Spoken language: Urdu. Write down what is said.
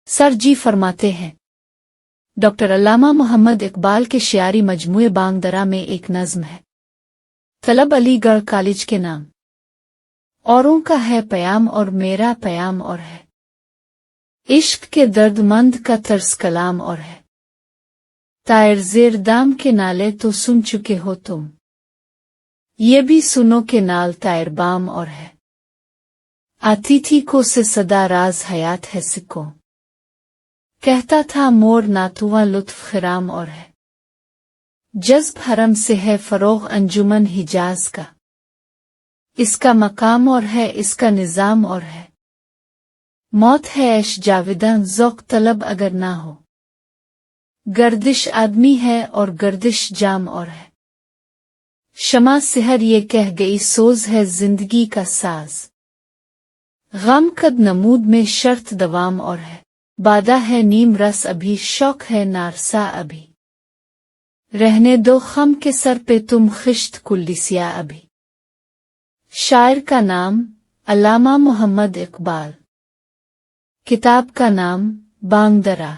سر جی فرماتے ہیں ڈاکٹر علامہ محمد اقبال کے شعری مجموعے بانگ درا میں ایک نظم ہے۔ طلب علی گڑھ کالج کے نام، اوروں کا ہے پیام اور میرا پیام اور ہے، عشق کے درد مند کا طرز کلام اور ہے، طائر زیر دام کے نالے تو سن چکے ہو تم، یہ بھی سنو کہ نال طائر بام اور ہے، آتی تھی کو سے صدا راز حیات ہے سکو، کہتا تھا مور ناتواں لطف خرام اور ہے، جذب حرم سے ہے فروغ انجمن حجاز کا، اس کا مقام اور ہے اس کا نظام اور ہے، موت ہے عیش جاوداں ذوق طلب اگر نہ ہو، گردش آدمی ہے اور گردش جام اور ہے، شمع سحر یہ کہہ گئی سوز ہے زندگی کا ساز، غم قد نمود میں شرط دوام اور ہے، بادہ ہے نیم رس ابھی شوق ہے نارسا ابھی، رہنے دو خم کے سر پہ تم خشت کلسیا ابھی۔ شاعر کا نام علامہ محمد اقبال، کتاب کا نام بانگ درا۔